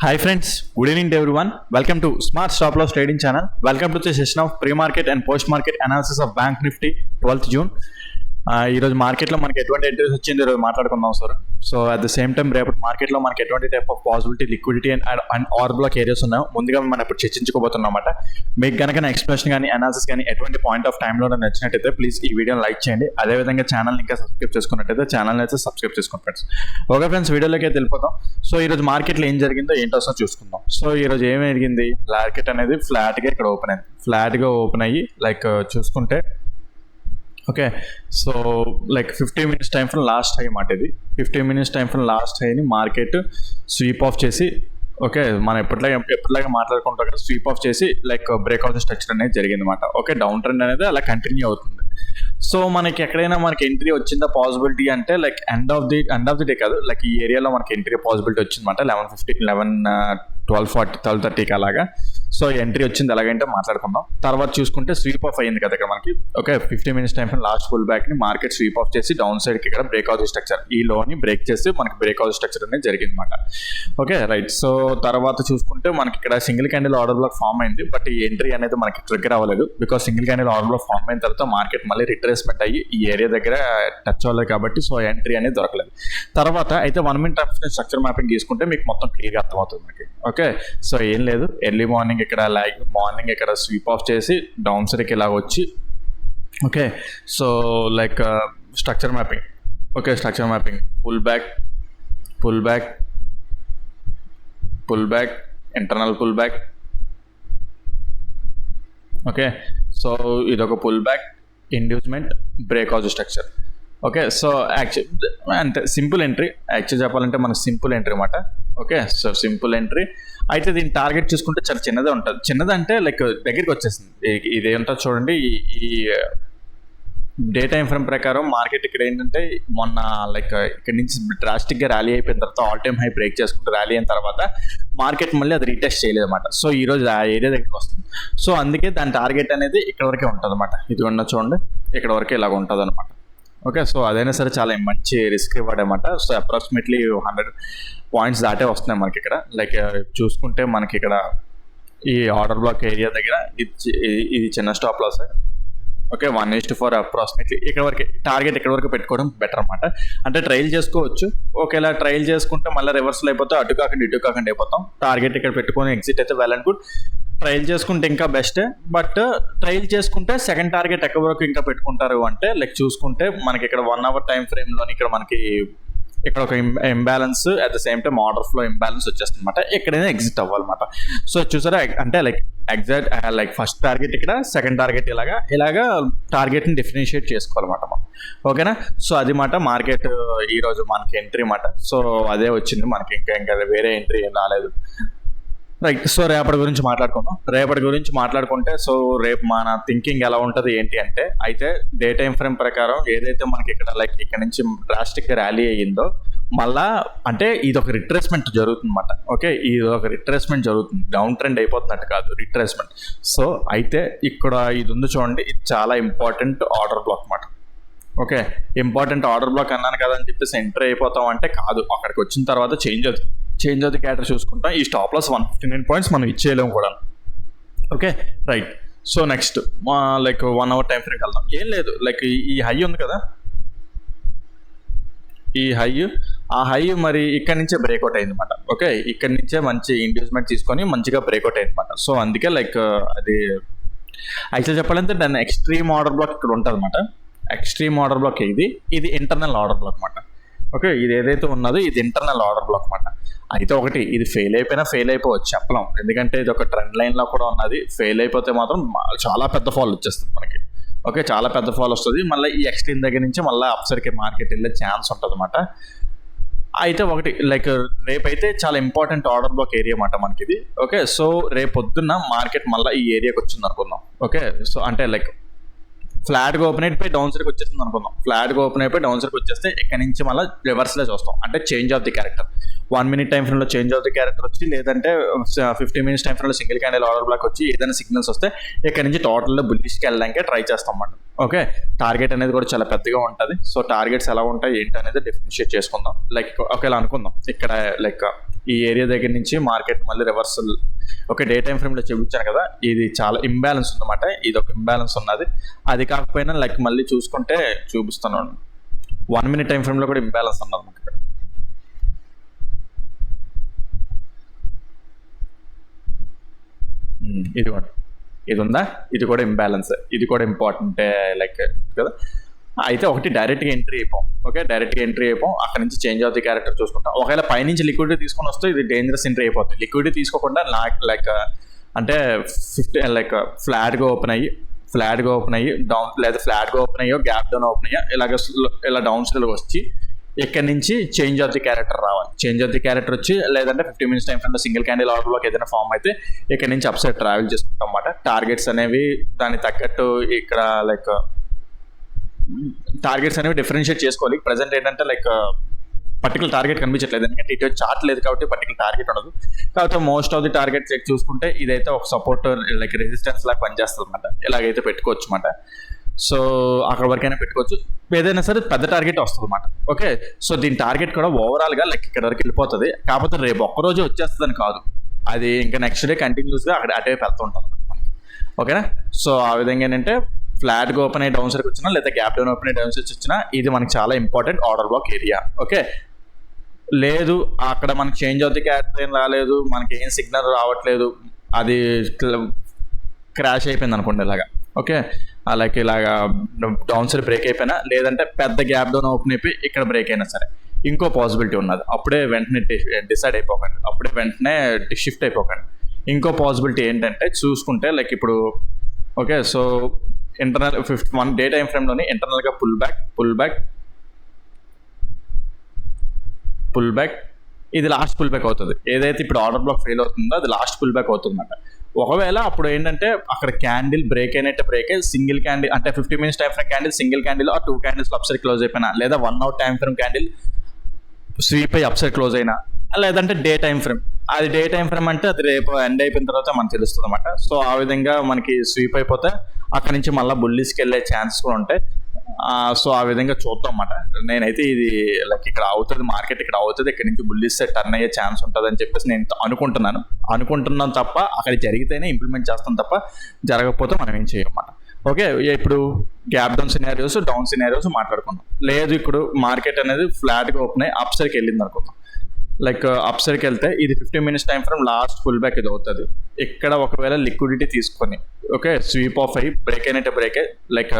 Hi friends, good evening to everyone. Welcome to Smart Stop Loss Trading channel. Welcome to the session of pre-market and post-market analysis of Bank Nifty 12th June. ఈరోజు మార్కెట్లో మనకి ఎటువంటి entries వచ్చింది ఈరోజు మాట్లాడుకుందాం sir. So at the same time రేపు మార్కెట్లో మనకి ఎటువంటి type of possibility liquidity and or block areas ఉన్నాయో ముందుగా మనం ఇప్పుడు చర్చించుకోబోతున్నాం అన్నమాట. మీకు కనుక నా ఎక్స్ప్లెనేషన్ కానీ అనాలిసిస్ కానీ ఎటువంటి పాయింట్ ఆఫ్ టైంలో నచ్చినట్టయితే ప్లీజ్ ఈ వీడియోని లైక్ చేయండి. అదేవిధంగా ఛానల్ ఇంకా సబ్స్క్రైబ్ చేసుకున్నట్టయితే ఛానల్ అయితే సబ్స్క్రైబ్ చేసుకోండి ఫ్రెండ్స్. ఓకే ఫ్రెండ్స్, వీడియోలోకి అయితే వెళ్ళిపోతాం. సో ఈరోజు మార్కెట్లో ఏం జరిగిందో ఏంటో ఒకసారి చూసుకుందాం. సో ఈరోజు ఏం జరిగింది, మార్కెట్ అనేది ఫ్లాట్గా ఇక్కడ ఓపెన్ అయింది. ఫ్లాట్గా ఓపెన్ అయ్యి లైక్ చూసుకుంటే okay, so like 15 minutes time from last high మాట. ఇది 15 minutes టైం ఫ్రమ్ లాస్ట్ హైని మార్కెట్ స్వీప్ ఆఫ్ చేసి ఓకే, మనం ఎప్పటిలాగా మాట్లాడుకుంటాం కదా, స్వీప్ ఆఫ్ చేసి లైక్ బ్రేక్అవుట్ స్ట్రక్చర్ అనేది జరిగింది అనమాట. ఓకే, డౌన్ ట్రెండ్ అనేది అలా కంటిన్యూ అవుతుంది. సో మనకి ఎక్కడైనా మనకి ఎంట్రీ వచ్చిందా పాసిబిలిటీ అంటే like end of the day కాదు, లైక్ ఈ ఏరియాలో మనకి ఎంట్రీ పాసిబిలిటీ వచ్చిందన్నమాట. 12:30కి అలాగా. సో ఎంట్రీ వచ్చింది ఎలాగంటే మాట్లాడుకుందాం. తర్వాత చూసుకుంటే స్వీప్ ఆఫ్ అయ్యింది కదా ఇక్కడ మనకి. Okay, 15 minutes time last pull back ని మార్కెట్ స్వీప్ ఆఫ్ చేసి డౌన్ సైడ్ కి ఇక్కడ బ్రేక్అవుట్ స్ట్రక్చర్, ఈ లోని బ్రేక్ చేసి మనకి బ్రేక్అవుట్ స్ట్రక్చర్ అనేది జరిగింది అనమాట. Okay right. సో తర్వాత చూసుకుంటే మనకి ఇక్కడ single candle order block form అయింది, బట్ ఈ ఎంట్రీ అనేది మనకి ట్రిగ్గర్ అవ్వలేదు. Because single candle order block form అయిన తర్వాత మార్కెట్ మళ్ళీ రిట్రేస్మెంట్ అయ్యి ఈ ఏరియా దగ్గర టచ్ అవ్వలేదు కాబట్టి సో ఎంట్రీ అనేది దొరకలేదు. తర్వాత అయితే 1 minute స్ట్రక్చర్ మ్యాపింగ్ తీసుకుంటే మీకు మొత్తం క్లియర్గా అర్థమవుతుంది మనకి. ఓకే, సో ఏం లేదు, ఎర్లీ మార్నింగ్ ఇక్కడ స్వీప్ ఆఫ్ చేసి డౌన్ సైడ్కి ఇలా వచ్చి okay, so like structure mapping. Okay, structure mapping pull back internal pull back. Okay, so ఇదొక pull back inducement breakout structure. Okay, so actual అంటే సింపుల్ ఎంట్రీ, యాక్చువల్ చెప్పాలంటే మనకు simple entry అన్నమాట. Okay, so simple entry అయితే దీని target చూసుకుంటే చాలా చిన్నదే ఉంటుంది. చిన్నదంటే లైక్ దగ్గరికి వచ్చేసింది. ఇదేంటో చూడండి, ఈ డే టైం ఫ్రేమ్ ప్రకారం మార్కెట్ ఇక్కడ ఏంటంటే మొన్న లైక్ ఇక్కడ నుంచి డ్రాస్టిక్గా ర్యాలీ అయిపోయిన తర్వాత ఆల్ టైమ్ హై బ్రేక్ చేసుకుంటూ ర్యాలీ అయిన తర్వాత మార్కెట్ మళ్ళీ అది రీటెస్ట్ చేయలేదు అనమాట. సో ఈ రోజు ఆ ఏరియా దగ్గరికి వస్తుంది. సో అందుకే దాని టార్గెట్ అనేది ఇక్కడ వరకే ఉంటుంది అనమాట. ఇది ఉన్న చూడండి, ఇక్కడ వరకే ఇలాగ ఉంటుంది అనమాట. ఓకే, సో అదైనా సరే చాలా మంచి రిస్క్ రివార్డ్ అనమాట. సో అప్రాక్సిమేట్లీ 100 points దాటే వస్తున్నాయి మనకి ఇక్కడ. లైక్ చూసుకుంటే మనకి ఇక్కడ ఈ ఆర్డర్ బ్లాక్ ఏరియా దగ్గర ఇది చిన్న స్టాప్ లాస్. ఓకే, 1:4 అప్రాక్సిమేట్లీ ఇక్కడ వరకు టార్గెట్ ఇక్కడ వరకు పెట్టుకోవడం బెటర్ అనమాట. అంటే ట్రైల్ చేసుకోవచ్చు. ఒకేలా ట్రైల్ చేసుకుంటే మళ్ళీ రివర్సల్ అయిపోతే అటు కాకుండా ఇటు కాకుండా అయిపోతాం. టార్గెట్ ఇక్కడ పెట్టుకొని ఎగ్జిట్ అయితే వెల్ అండ్ గుడ్. ట్రైల్ చేసుకుంటే ఇంకా బెస్ట్. బట్ ట్రైల్ చేసుకుంటే సెకండ్ టార్గెట్ ఎక్కడ వరకు ఇంకా పెట్టుకుంటారు అంటే లైక్ చూసుకుంటే మనకి ఇక్కడ 1 hour టైం ఫ్రేమ్లోని ఇక్కడ మనకి ఇక్కడ ఒక imbalance, at the same time order flow imbalance వచ్చేస్తుంది అనమాట. ఎక్కడైనా ఎగ్జిట్ అవ్వాలన్నమాట. సో చూసారా, అంటే like exact like first target ఇక్కడ, సెకండ్ టార్గెట్ ఇలాగా టార్గెట్ని డిఫరెన్షియేట్ చేసుకోవాలన్నమాట మనం. ఓకేనా, సో అది మాట మార్కెట్ ఈరోజు మనకి ఎంట్రీ మాట. సో అదే వచ్చింది మనకి, ఇంకా వేరే ఎంట్రీ ఏం రాలేదు. రైట్. సో రేపటి గురించి మాట్లాడుకుంటే సో రేపు మన థింకింగ్ ఎలా ఉంటుంది ఏంటి అంటే, అయితే డే టైం ఫ్రేమ్ ప్రకారం ఏదైతే మనకి ఇక్కడ లైక్ ఇక్కడ నుంచి డ్రాస్టిక్గా ర్యాలీ అయ్యిందో మళ్ళా అంటే ఇది ఒక రిట్రేస్మెంట్ జరుగుతుంది అనమాట. ఓకే, ఇది ఒక రిట్రేస్మెంట్ జరుగుతుంది, డౌన్ ట్రెండ్ అయిపోతున్నట్టు కాదు, రిట్రేస్మెంట్. సో అయితే ఇక్కడ ఇది ఉంది చూడండి, ఇది చాలా ఇంపార్టెంట్ ఆర్డర్ బ్లాక్ అనమాట. ఓకే, ఇంపార్టెంట్ ఆర్డర్ బ్లాక్ అన్నాను కదా అని చెప్పేసి ఎంటర్ అయిపోతాం అంటే కాదు. అక్కడికి వచ్చిన తర్వాత చేంజ్ అవుతుంది క్యాటర్ చూసుకుంటాం. ఈ స్టాప్ లాస్ 159 points మనం ఇచ్చేయలేము కూడా. Okay right. So next like 1 hour time ఫ్రేమ్కి వెళ్దాం. ఏం లేదు, లైక్ ఈ హై ఉంది కదా, ఈ హై, ఆ హై మరి ఇక్కడ నుంచే బ్రేక్అవుట్ అయింది అనమాట. ఓకే, ఇక్కడ నుంచే మంచి ఇండ్యూస్మెంట్ తీసుకొని మంచిగా బ్రేక్అవుట్ అయింది అనమాట. సో అందుకే లైక్ అది యాక్చువల్ చెప్పాలంటే దాని ఎక్స్ట్రీమ్ ఆర్డర్ బ్లాక్ ఇక్కడ ఉంటుంది అనమాట. ఎక్స్ట్రీమ్ ఆర్డర్ బ్లాక్ ఇది ఇంటర్నల్ ఆర్డర్ బ్లాక్ అనమాట. ఓకే, ఇది ఏదైతే ఉన్నదో ఇది ఇంటర్నల్ ఆర్డర్ బ్లాక్ అనమాట. అయితే ఒకటి, ఇది ఫెయిల్ అయిపోవచ్చు, చెప్పలేం. ఎందుకంటే ఇది ఒక ట్రెండ్ లైన్లో కూడా ఉన్నది. ఫెయిల్ అయిపోతే మాత్రం చాలా పెద్ద ఫాల్ వచ్చేస్తుంది మనకి. ఓకే, చాలా పెద్ద ఫాల్ వస్తుంది. మళ్ళీ ఈ ఎక్స్ట్రీమ్ దగ్గర నుంచి మళ్ళీ అప్సర్కి మార్కెట్ వెళ్ళే ఛాన్స్ ఉంటుంది అనమాట. అయితే ఒకటి లైక్ రేపైతే చాలా ఇంపార్టెంట్ ఆర్డర్ బ్లాక్ ఏరియా అన్నమాట మనకి ఇది. ఓకే, సో రేపు పొద్దున్న మార్కెట్ మళ్ళీ ఈ ఏరియాకి వచ్చింది అనుకుందాం. ఓకే, సో అంటే లైక్ ఫ్లాట్గా ఓపెన్ అయిపోయి డౌన్ సైడ్కి వచ్చేస్తుంది అనుకుందాం. ఫ్లాట్గా ఓపెన్ అయిపోయి డౌన్ సైడ్కి వచ్చేస్తే ఇక్కడ నుంచి మళ్ళీ రివర్స్లో చూస్తాం. అంటే change of the character, 1 minute time ఫ్రేమ్లో చేంజ్ ఆఫ్ ది క్యారెక్టర్ వచ్చి, లేదంటే 15 minutes టైం ఫ్రేమ్లో సింగిల్ క్యాండిల్ ఆర్డర్ బ్లాక్ వచ్చి ఏదైనా సిగ్నల్స్ వస్తే ఇక్కడ నుంచి టోటల్లో బుల్లిష్కి వెళ్ళడానికి ట్రై చేస్తాం అన్నమాట. ఓకే, టార్గెట్ అనేది కూడా చాలా పెద్దగా ఉంటుంది. సో టార్గెట్స్ ఎలా ఉంటాయి ఏంటి అనేది డిఫరెన్షియేట్ చేసుకుందాం. లైక్ ఒకవేళ అనుకుందాం ఇక్కడ లైక్ ఈ ఏరియా దగ్గర నుంచి మార్కెట్ మళ్ళీ రివర్సల్. ఓకే, డే టైం ఫ్రేమ్లో చూపించాను కదా, ఇది చాలా ఇంబ్యాలెన్స్ ఉందన్నమాట. ఇది ఒక ఇంబ్యాలెన్స్ ఉన్నది. అది కాకపోయినా లైక్ మళ్ళీ చూసుకుంటే చూపిస్తున్నాను, 1 minute టైం ఫ్రేమ్లో కూడా ఇంబ్యాలెన్స్ ఉన్నది మనకి ఇక్కడ. ఇదిగోండి, ఇది ఉందా, ఇది కూడా ఇంబ్యాలెన్స్, ఇది కూడా ఇంపార్టెంటే లైక్ కదా. అయితే ఒకటి డైరెక్ట్గా ఎంట్రీ అయిపోం. ఓకే, డైరెక్ట్గా ఎంట్రీ అయిపోం, అక్కడ నుంచి చేంజ్ ఆఫ్ ది క్యారెక్టర్ చూసుకుంటాం. ఒకవేళ పైనుంచి లిక్విడిటీ తీసుకొని వస్తే ఇది డేంజరస్ ఎంట్రీ అయిపోతుంది. లిక్విడిటీ తీసుకోకుండా లైక్ అంటే 50 లైక్ ఫ్లాట్గా ఓపెన్ అయ్యి డౌన్, లేదా ఫ్లాట్గా ఓపెన్ అయ్యో గ్యాప్ డౌన్ ఓపెన్ అయ్యో ఇలా డౌన్ సైడ్ వచ్చి ఇక్కడ నుంచి చేంజ్ ఆఫ్ ది క్యారెక్టర్ రావాలి. చేంజ్ ఆఫ్ ది క్యారెక్టర్ వచ్చి లేదంటే 50 minutes టైం ఫ్రేమ్లో సింగిల్ క్యాండిల్ ఆర్డర్ బ్లాక్ ఏదైనా ఫామ్ అయితే ఇక్కడ నుంచి అప్ సైడ్ ట్రావెల్ చేసుకుంటాం అన్నమాట. టార్గెట్స్ అనేవి దానికి తగ్గట్టు ఇక్కడ లైక్ టార్గెట్స్ అనేవి డిఫరెన్షియేట్ చేసుకోవాలి. ప్రజెంట్ ఏంటంటే లైక్ పర్టికులర్ టార్గెట్ కనిపించట్లేదు, ఎందుకంటే ఇటు చార్ట్ లేదు కాబట్టి పర్టికులర్ టార్గెట్ ఉండదు. కాకపోతే most of the target check చూసుకుంటే ఇదైతే ఒక సపోర్ట్ లైక్ రెసిస్టెన్స్ లాగా పనిచేస్తుంది అనమాట. ఇలాగైతే పెట్టుకోవచ్చు అనమాట. సో అక్కడ వరకైనా పెట్టుకోవచ్చు, ఏదైనా సరే పెద్ద టార్గెట్ వస్తుంది అనమాట. ఓకే, సో దీని టార్గెట్ కూడా ఓవరాల్గా లైక్ ఇక్కడ వరకు వెళ్ళిపోతుంది. కాకపోతే రేపు ఒక్కరోజు వచ్చేస్తుందని కాదు, అది ఇంకా నెక్స్ట్ డే కంటిన్యూస్గా అక్కడ అటే వెళ్తుంటుంది అనమాట మనకి. ఓకేనా, సో ఆ విధంగా ఏంటంటే ఫ్లాట్గా ఓపెన్ అయ్యి డౌన్ సైడ్కి వచ్చినా లేదా గ్యాప్ డౌన్ ఓపెన్ అయ్యి డౌన్ సైడ్స్ వచ్చినా ఇది మనకి చాలా important order black area. Okay, లేదు అక్కడ మనకి చేంజ్ ఆఫ్ ది క్యారెక్టర్ ఏం రాలేదు, మనకి ఏం సిగ్నల్ రావట్లేదు, అది క్రాష్ అయిపోయింది అనుకోండి ఇలాగా. ఓకే, అలాగే ఇలాగా డౌన్ సైడ్ బ్రేక్ అయిపోయినా, లేదంటే పెద్ద గ్యాప్ డౌన్ ఓపెన్ అయిపోయి ఇక్కడ బ్రేక్ అయినా సరే ఇంకో పాసిబిలిటీ ఉన్నది. అప్పుడే వెంటనే డిసైడ్ అయిపోకండి, అప్పుడే వెంటనే షిఫ్ట్ అయిపోకండి. ఇంకో పాసిబిలిటీ ఏంటంటే చూసుకుంటే లైక్ ఇప్పుడు okay, so internal 51 day time ఫ్రేమ్లోని ఇంటర్నల్గా పుల్ బ్యాక్ ఇది లాస్ట్ పుల్ బ్యాక్ అవుతుంది. ఏదైతే ఇప్పుడు ఆర్డర్ బ్లాక్ ఫెయిల్ అవుతుందో అది లాస్ట్ పుల్ బ్యాక్ అవుతుంది అన్నమాట. ఒకవేళ అప్పుడు ఏంటంటే అక్కడ క్యాండిల్ బ్రేక్ అయినట్టే బ్రేక్ అయ్యి సింగిల్ క్యాండిల్ అంటే 50 minutes time frame candle single candle ఆ 2 candles అప్సైడ్ క్లోజ్ అయిపోయినా, లేదా 1 hour time frame candle sweep అయ్యి అప్సైడ్ క్లోజ్ అయినా, లేదంటే డే టైం ఫ్రేమ్, అది డే టైం ఫ్రేమ్ అంటే అది రేపు ఎండ్ అయిపోయిన తర్వాత మనకు తెలుస్తుంది అనమాట. సో ఆ విధంగా మనకి స్వీప్ అయిపోతే అక్కడ నుంచి మళ్ళీ బుల్లీస్కి వెళ్ళే ఛాన్స్ కూడా ఉంటాయి. సో ఆ విధంగా చూద్దాం అన్నమాట. నేనైతే ఇది లైక్ ఇక్కడ అవుతుంది, మార్కెట్ ఇక్కడ అవుతుంది, ఇక్కడ నుంచి బుల్లీస్ టర్న్ అయ్యే ఛాన్స్ ఉంటుంది అని చెప్పేసి నేను అనుకుంటున్నాను తప్ప అక్కడ జరిగితేనే ఇంప్లిమెంట్ చేస్తాం తప్ప జరగకపోతే మనం ఏం చేయమన్నమాట. ఓకే, ఇప్పుడు gap down scenarios down scenarios మాట్లాడుకుందాం. లేదు ఇప్పుడు మార్కెట్ అనేది ఫ్లాట్గా ఓపెన్ అయ్యి అప్ సైడ్కి వెళ్ళింది అనుకుందాం. లైక్ అప్ సైడ్కి వెళ్తే ఇది 50 minutes time frame last full back ఇది అవుతుంది. ఇక్కడ ఒకవేళ లిక్విడిటీ తీసుకొని ఓకే స్వీప్ ఆఫ్ అయ్యి బ్రేక్ అయినట్టే బ్రేక్ లైక్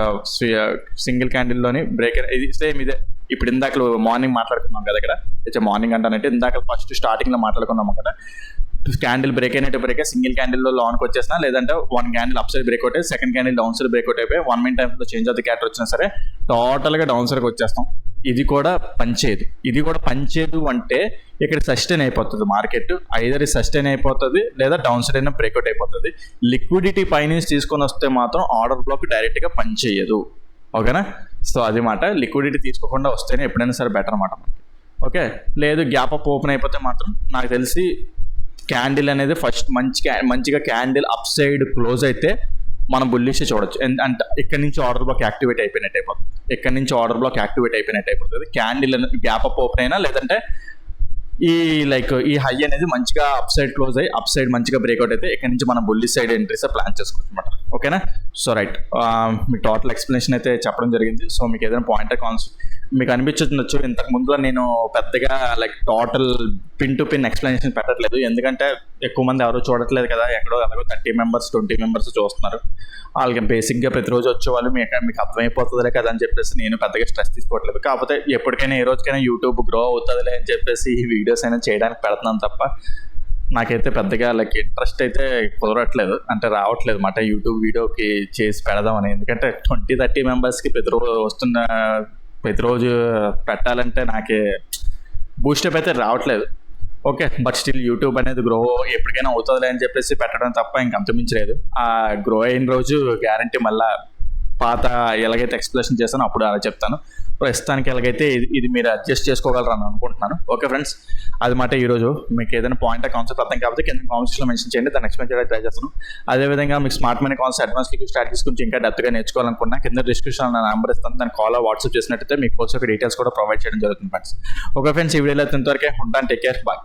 సింగిల్ క్యాండిల్లోని బ్రేక్ ఇది సేమ్ ఇదే. ఇప్పుడు ఇందాక మార్నింగ్ మాట్లాడుకున్నాం కదా, ఇక్కడ మార్నింగ్ అంటానంటే ఇందాక ఫస్ట్ స్టార్టింగ్లో మాట్లాడుకున్నాము కదా, క్యాండిల్ బ్రేక్ అయినట్టు బ్రేక్ సింగిల్ క్యాండిల్లో లాన్కి వచ్చేసినా, లేదంటే 1 candle up side break out అయ్యి second candle down side break out అయిపోయి 1 minute టైంలో చేంజ్ ఆఫ్ ది క్యారెక్టర్ వచ్చినా సరే టోటల్గా డౌన్ సైడ్కి వచ్చేస్తాం. ఇది కూడా పనిచేయదు అంటే ఇక్కడ సస్టైన్ అయిపోతుంది మార్కెట్, ఐదర్ సస్టైన్ అయిపోతుంది లేదా డౌన్ సైడ్ అయినా బ్రేక్అవుట్ అయిపోతుంది. లిక్విడిటీ పైనుంచి తీసుకొని వస్తే మాత్రం ఆర్డర్ బ్లాక్ డైరెక్ట్గా పనిచేయదు. ఓకేనా, సో అది మాట, లిక్విడిటీ తీసుకోకుండా వస్తేనే ఎప్పుడైనా సరే బెటర్ అనమాట మనకి. ఓకే, లేదు గ్యాప్ అప్ ఓపెన్ అయిపోతే మాత్రం నాకు తెలిసి క్యాండిల్ అనేది ఫస్ట్ మంచిగా క్యాండిల్ అప్ సైడ్ క్లోజ్ అయితే మనం బుల్లిష్ చూడొచ్చు. అంటే ఇక్కడ నుంచి ఆర్డర్ బ్లాక్ యాక్టివేట్ అయిపోయినట్టు అయిపోతుంది. క్యాండిల్ గ్యాప్ అప్ ఓపెన్ అయినా, లేదంటే ఈ హై అనేది మంచిగా అప్ సైడ్ క్లోజ్ అయ్యి అప్ సైడ్ మంచిగా బ్రేక్అవుట్ అయితే ఇక్కడ నుంచి మనం బుల్లి సైడ్ ఎంట్రీస్ ప్లాన్ చేసుకోవచ్చు అనమాట. ఓకేనా, సో రైట్, మీకు టోటల్ ఎక్స్ప్లెనేషన్ అయితే చెప్పడం జరిగింది. సో మీకు ఏదైనా పాయింట్ కాన్సెప్ట్ మీకు అనిపించవచ్చు, ఇంతకు ముందులో నేను పెద్దగా like total pin to pin explanation పెట్టట్లేదు, ఎందుకంటే ఎక్కువ మంది ఎవరు చూడట్లేదు కదా, ఎక్కడో అలాగో 30 members 20 members చూస్తున్నారు. వాళ్ళకి బేసిక్గా ప్రతిరోజు వచ్చేవాళ్ళు మీకు అర్థమైపోతుందిలే కదా అని చెప్పేసి నేను పెద్దగా స్ట్రెస్ తీసుకోవట్లేదు. కాకపోతే ఎప్పటికైనా ఏ రోజుకైనా యూట్యూబ్ గ్రో అవుతుందిలే అని చెప్పేసి ఈ వీడియోస్ అయినా చేయడానికి పెడుతున్నాను తప్ప నాకైతే పెద్దగా లైక్ ఇంట్రెస్ట్ అయితే కుదరట్లేదు, అంటే రావట్లేదు అన్నమాట యూట్యూబ్ వీడియోకి చేసి పెడదామని. ఎందుకంటే 20-30 members ప్రతిరోజు పెట్టాలంటే నాకే బూస్టప్ అయితే రావట్లేదు. ఓకే, బట్ స్టిల్ యూట్యూబ్ అనేది గ్రో ఎప్పటికైనా అవుతుందిలే అని చెప్పేసి పెట్టడం తప్ప ఇంకంతమించలేదు. ఆ గ్రో అయిన రోజు గ్యారంటీ మళ్ళీ పాత ఎలాగైతే ఎక్స్ప్లెనేషన్ చేస్తానో అప్పుడు అలా చెప్తాను. ప్రస్తుతానికి ఎలాగైతే ఇది మీరు అడ్జస్ట్ చేసుకోగలరని అనుకుంటున్నాను. ఓకే ఫ్రెండ్స్, అది మాట ఈరోజు. మీకు ఏదైనా పాయింట్ కాన్సెప్ట్ అర్థం కాకపోతే కింద కామెంట్స్లో మెన్షన్ చేయండి, దాన్ని ఎక్స్ప్లెయిన్ చేయడానికి ట్రై చేస్తాను. అదేవిధంగా మీకు smart money concept advance liquid strategies గురించి ఇంకా డెప్త్గా నేర్చుకోవాలనుకున్నా కింద డిస్క్రిప్షన్ నా నెంబర్ ఇస్తాను, దాన్ని కాల్ వాట్సాప్ చేసినట్టయితే మీకు కోసం డీటెయిల్స్ కూడా ప్రొవైడ్ చేయడం జరుగుతుంది ఫ్రెండ్స్. ఓకే ఫ్రెండ్స్, ఈ వీడియోలో ఇంతవరకే ఉంటాను. Take care, bye.